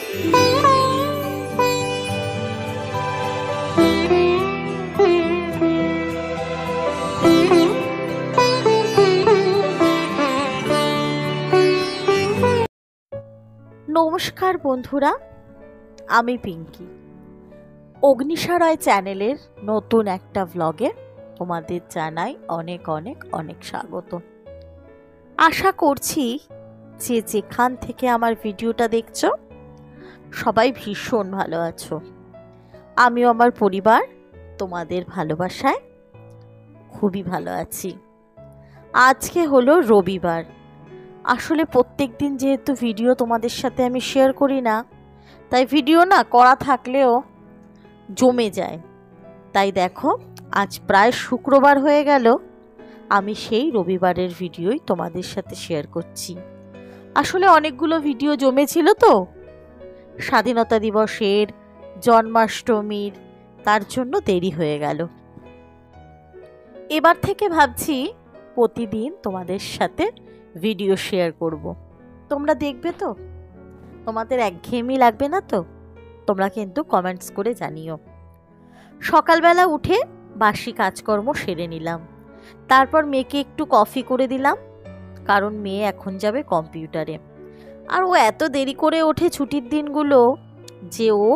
নমস্কার বন্ধুরা, আমি পিঙ্কি। অগ্নিসারয় চ্যানেলের নতুন একটা ব্লগে তোমাদের জানাই অনেক অনেক অনেক স্বাগত। আশা করছি যে যেখান থেকে আমার ভিডিওটা দেখছো সবাই ভীষণ ভালো আছো। আমিও আমার পরিবার তোমাদের ভালোবাসায় খুবই ভালো আছি। আজকে হলো রবিবার। আসলে প্রত্যেক দিন যেহেতু ভিডিও তোমাদের সাথে আমি শেয়ার করি না, তাই ভিডিও না করা থাকলেও জমে যায়। তাই দেখো, আজ প্রায় শুক্রবার হয়ে গেল, আমি সেই রবিবারের ভিডিওই তোমাদের সাথে শেয়ার করছি। আসলে অনেকগুলো ভিডিও জমেছিল তো, স্বাধীনতা দিবসের, জন্মাষ্টমীর, তার জন্য দেরি হয়ে গেল। এবার থেকে ভাবছি প্রতিদিন তোমাদের সাথে ভিডিও শেয়ার করব। তোমরা দেখবে তো? তোমাদের একঘেয়েমি লাগবে না তো? তোমরা কিন্তু কমেন্টস করে জানিও। সকালবেলা উঠে বাসি কাজকর্ম সেরে নিলাম, তারপর মেয়েকে একটু কফি করে দিলাম, কারণ মেয়ে এখন যাবে কম্পিউটারে। আর ও এত দেরি করে ওঠে ছুটির দিনগুলো, যে ও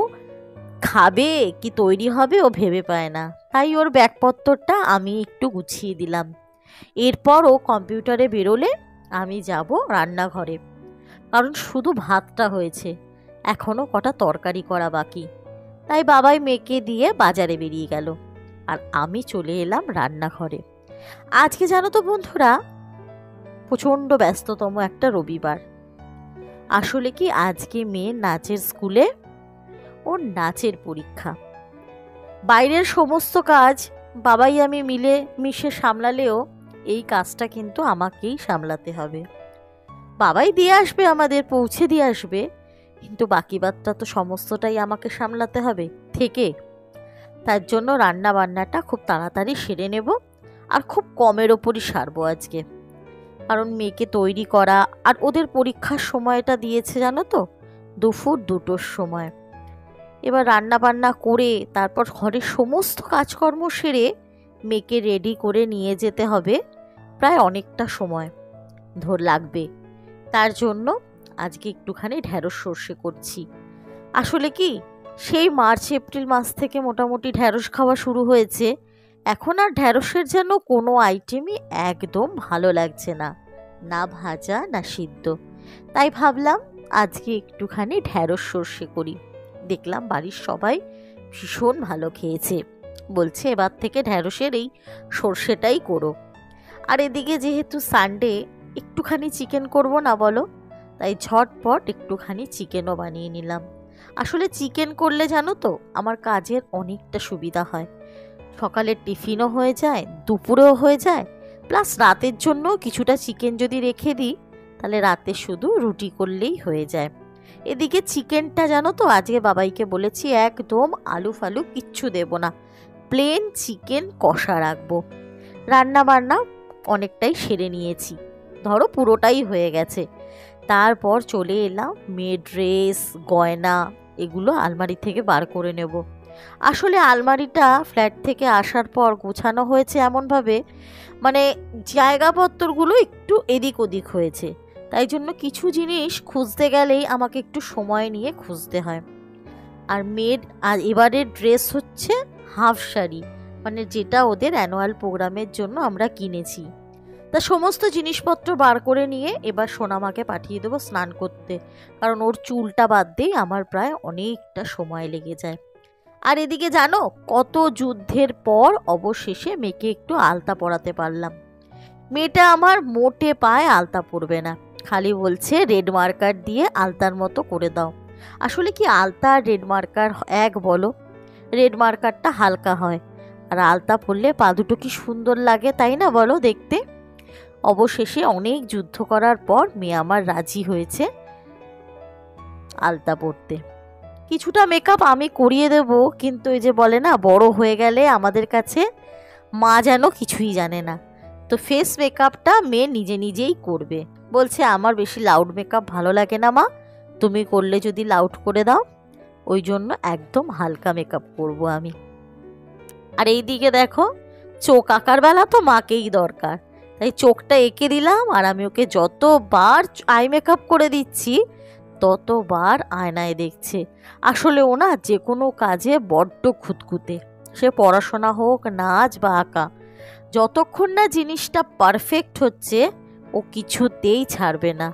খাবে কি তৈরি হবে ও ভেবে পায় না। তাই ওর ব্যাগপত্রটা আমি একটু গুছিয়ে দিলাম। এরপর ও কম্পিউটারে বেরোলে আমি যাব রান্নাঘরে, কারণ শুধু ভাতটা হয়েছে, এখনও কটা তরকারি করা বাকি। তাই বাবাই মেয়েকে দিয়ে বাজারে বেরিয়ে গেল, আর আমি চলে এলাম রান্নাঘরে। আজকে জানো তো বন্ধুরা, প্রচণ্ড ব্যস্ততম একটা রবিবার। আসলে কি, আজকে মেয়ের নাচের স্কুলে ওর নাচের পরীক্ষা। বাইরের সমস্ত কাজ বাবাই আমি মিলে মিশে সামলালেও এই কাজটা কিন্তু আমাকেই সামলাতে হবে। বাবাই দিয়ে আসবে, আমাদের পৌঁছে দিয়ে আসবে, কিন্তু বাকি বাদটা তো সমস্তটাই আমাকে সামলাতে হবে থেকে। তার জন্য রান্না বান্নাটা খুব তাড়াতাড়ি সেরে নেব, আর খুব কমের ওপরই সারবো আজকে। কারণ মেয়েকে তৈরি করা, আর ওদের পরীক্ষার সময়টা দিয়েছে জানো তো, দুপুর 2টোর সময়। এবার রান্না বান্না করে তারপর ঘরের সমস্ত কাজকর্ম সেরে মেয়েকে রেডি করে নিয়ে যেতে হবে, প্রায় অনেকটা সময় লাগবে। তার জন্য আজকে একটুখানি ঢ্যাঁড়স সর্ষে করছি। আসলে কি, সেই মার্চ এপ্রিল মাস থেকে মোটামুটি ঢ্যাঁড়স খাওয়া শুরু হয়েছে, এখন আর ঢ্যাঁড়সের যেন কোনো আইটেমই একদম ভালো লাগছে না, না ভাজা না সিদ্ধ। তাই ভাবলাম আজকে একটুখানি ঢ্যাঁড়স সর্ষে করি। দেখলাম বাড়ির সবাই ভীষণ ভালো খেয়েছে, বলছে এবার থেকে ঢ্যাঁড়সের এই সর্ষেটাই করো। আর এদিকে যেহেতু সানডে, একটুখানি চিকেন করব না বলো, তাই ঝটপট একটুখানি চিকেনও বানিয়ে নিলাম। আসলে চিকেন করলে জানো তো, আমার কাজের অনেকটা সুবিধা হয়। সকালের টিফিনও হয়ে যায়, দুপুরেও হয়ে যায়, প্লাস রাতের জন্য কিছুটা চিকেন যদি রেখে দিই, তাহলে রাতে শুধু রুটি করলেই হয়ে যায়। এদিকে চিকেনটা জানো তো, আজকে বাবাইকে বলেছি একদম আলু ফালু কিচ্ছু দেব না, প্লেন চিকেন কষা রাখবো। রান্না বান্না অনেকটাই সেরে নিয়েছি, ধরো পুরোটাই হয়ে গেছে। তারপর চলে এলাম মেয়ের ড্রেস, গয়না এগুলো আলমারি থেকে বার করে নেব। আসলে আলমারিটা ফ্ল্যাট থেকে আসার পর গোছানো হয়েছে এমনভাবে, মানে জায়গাপত্রগুলো একটু এদিক ওদিক হয়েছে, তাই জন্য কিছু জিনিস খুঁজতে গেলেই আমাকে একটু সময় নিয়ে খুঁজতে হয়। আর মেয়ের এবারের ড্রেস হচ্ছে হাফ শাড়ি, মানে যেটা ওদের অ্যানুয়াল প্রোগ্রামের জন্য আমরা কিনেছি। তা সমস্ত জিনিসপত্র বার করে নিয়ে এবার সোনামাকে পাঠিয়ে দেবো স্নান করতে, কারণ ওর চুলটা বাঁধতেই আমার প্রায় অনেকটা সময় লেগে যায়। আর এদিকে জানো, কত যুদ্ধের পর অবশেষে মেয়েকে একটু আলতা পরাতে পারলাম। মেয়েটা আমার মোটে পায়ে আলতা পরবে না, খালি বলছে রেড মার্কার দিয়ে আলতার মতো করে দাও। আসলে কি, আলতা আর রেড মার্কার এক বলো? রেড মার্কারটা হালকা হয়, আর আলতা পরলে পা দুটো কি সুন্দর লাগে, তাই না বলো দেখতে? অবশেষে অনেক যুদ্ধ করার পর মেয়ে আমার রাজি হয়েছে আলতা পরতে। কিছুটা মেকআপ আমি করিয়ে দেব, কিন্তু এই যে বলে না, বড় হয়ে গেলে আমাদের কাছে মা যেন কিছুই জানে না, তো ফেস মেকআপটা মেয়ে নিজে নিজেই করবে। বলছে আমার বেশি লাউড মেকআপ ভালো লাগে না মা, তুমি করলে যদি লাউড করে দাও, ওই জন্য একদম হালকা মেকআপ করব আমি। আর এই দিকে দেখো, চোখ আঁকার বেলা তো মাকেই দরকার, তাই চোখটা এঁকে দিলাম। আর আমি ওকে যতবার আই মেকআপ করে দিচ্ছি ততবার আয়নায় দেখছে। আসলে ও না যে কোনো কাজে বড্ড খুঁতখুঁতে, সে পড়াশোনা হোক, নাচ বা আঁকা, যতক্ষণ না জিনিসটা পারফেক্ট হচ্ছে ও কিছুতেই ছাড়বে না।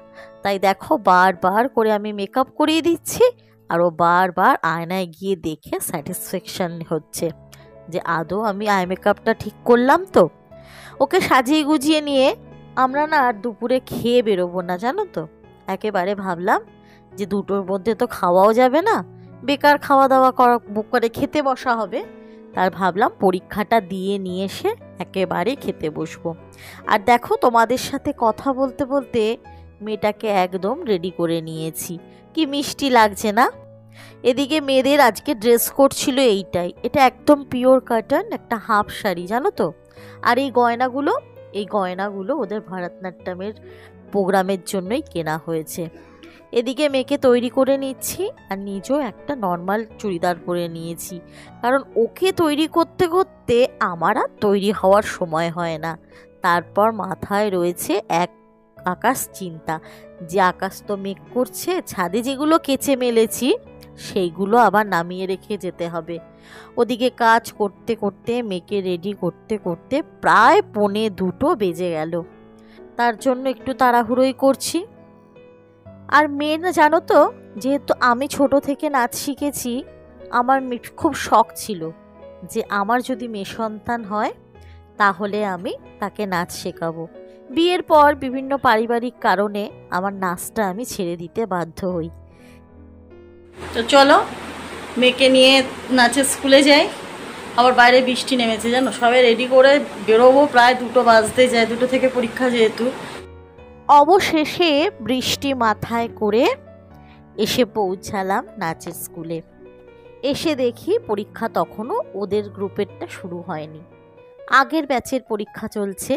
তাই দেখো বারবার করে আমি মেকআপ করিয়ে দিচ্ছি, আর ও বারবার আয়নায় গিয়ে দেখে স্যাটিসফ্যাকশন হচ্ছে যে আদৌ আমি আই মেকআপটা ঠিক করলাম তো। ওকে সাজিয়ে গুজিয়ে নিয়ে আমরা না আর দুপুরে খেয়ে বেরোবো না, জানো তো। একেবারে ভাবলাম যে দুটোর মধ্যে তো খাওয়াও যাবে না, বেকার খাওয়া দাওয়া করে খেতে বসা হবে। তার ভাবলাম পরীক্ষাটা দিয়ে নিয়ে এসে একেবারে খেতে বসবো। আর দেখো তোমাদের সাথে কথা বলতে বলতে মেয়েটাকে একদম রেডি করে নিয়েছি। কি মিষ্টি লাগছে না। এদিকে মেয়েদের আজকে ড্রেস কোড ছিল এইটাই, এটা একদম পিওর কটন একটা হাফ শাড়ি, জানো তো। আর এই গয়নাগুলো ওদের ভারতনাট্যমের প্রোগ্রামের জন্যই কেনা হয়েছে। এদিকে মেয়েকে তৈরি করে নিচ্ছি, আর নিজেও একটা নর্মাল চুড়িদার পরে নিয়েছি, কারণ ওকে তৈরি করতে করতে আমার আর তৈরি হওয়ার সময় হয় না। তারপর মাথায় রয়েছে এক আকাশ চিন্তা, যে আকাশ তো মেঘ করছে, ছাদে যেগুলো কেচে মেলেছি সেইগুলো আবার নামিয়ে রেখে যেতে হবে। ওদিকে কাজ করতে করতে মেয়েকে রেডি করতে করতে প্রায় 1:45 বেজে গেল। তার জন্য একটু তাড়াহুড়োই করছি। আর মেয়ে না, জানো তো, যেহেতু আমি ছোট থেকে নাচ শিখেছি, আমার খুব শখ ছিল যে আমার যদি মেয়ে সন্তান হয় তাহলে আমি তাকে নাচ শেখাবো। বিয়ের পর বিভিন্ন পারিবারিক কারণে আমার নাচটা আমি ছেড়ে দিতে বাধ্য হই। তো চলো মেয়েকে নিয়ে নাচের স্কুলে যাই। আবার বাইরে বৃষ্টি নেমেছে, জানো, সবাই রেডি করে বেরোবো, প্রায় 2টো বাজতে যায়, 2টো থেকে পরীক্ষা যেহেতু। অবশেষে বৃষ্টি মাথায় করে এসে পৌঁছালাম নাচের স্কুলে। এসে দেখি পরীক্ষা তখনও ওদের গ্রুপেরটা শুরু হয়নি, আগের ব্যাচের পরীক্ষা চলছে।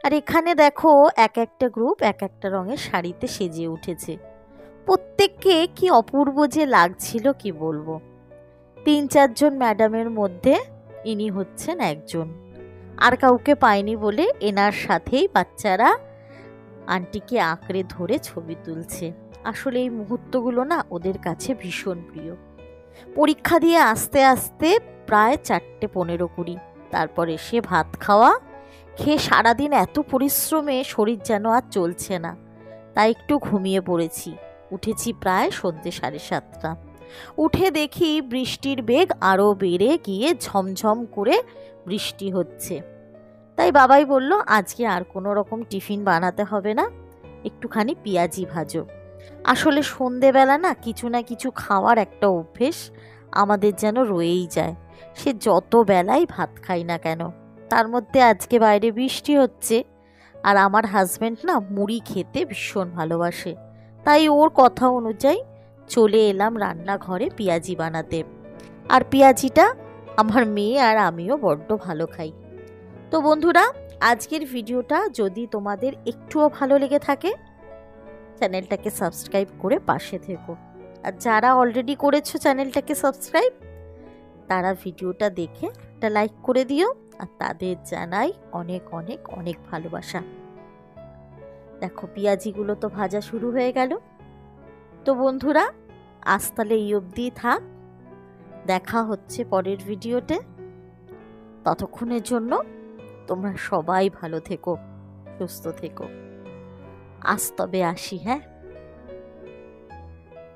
আর এখানে দেখো এক একটা গ্রুপ এক একটা রঙের শাড়িতে সেজে উঠেছে। প্রত্যেককে কি অপূর্ব যে লাগছিল কি বলবো। 3-4 জন ম্যাডামের মধ্যে ইনি হচ্ছেন একজন। আর কাউকে পাইনি বলে এনার সাথেই বাচ্চারা আন্টিকে আঁকড়ে ধরে ছবি তুলছে। আসলে এই মুহূর্তগুলো না ওদের কাছে ভীষণ প্রিয়। পরীক্ষা দিয়ে আস্তে আস্তে প্রায় 4:15-20, তারপর এসে ভাত খাওয়া, খেয়ে সারাদিন এত পরিশ্রমে শরীর যেন আর চলছে না, তাই একটু ঘুমিয়ে পড়েছি। উঠেছি প্রায় সন্ধ্যে 7:30। উঠে দেখি বৃষ্টির বেগ আরও বেড়ে গিয়ে ঝমঝম করে বৃষ্টি হচ্ছে। তাই বাবাই বলল আজকে আর কোনো রকম টিফিন বানাতে হবে না, একটুখানি পেঁয়াজি ভাজো। আসলে সন্ধেবেলা না কিছু খাওয়ার একটা অভ্যেস আমাদের যেন রয়েই যায়, সে যত বেলায় ভাত খাই না কেন। তার মধ্যে আজকে বাইরে বৃষ্টি হচ্ছে, আর আমার হাজব্যান্ড না মুড়ি খেতে ভীষণ ভালোবাসে, তাই ওর কথা অনুযায়ী চলে এলাম রান্নাঘরে পেঁয়াজি বানাতে। আর পেঁয়াজিটা আমার মেয়ে আর আমিও বড্ড ভালো খাই। তো বন্ধুরা, আজকের ভিডিওটা যদি তোমাদের একটুও ভালো লেগে থাকে চ্যানেলটাকে সাবস্ক্রাইব করে পাশে থেকো। আর যারা অলরেডি করেছো চ্যানেলটাকে সাবস্ক্রাইব, তারা ভিডিওটা দেখে একটা লাইক করে দিও, আর তাদের জানাই অনেক অনেক অনেক ভালোবাসা। দেখো পেঁয়াজিগুলো তো ভাজা শুরু হয়ে গেল। তো বন্ধুরা, আজ তাহলে এই অবধি থাক, দেখা হচ্ছে পরের ভিডিওতে। ততক্ষণের জন্য তোমরা সবাই ভালো থেকো, সুস্থ থেকো। আজ তবে আসি, হ্যাঁ।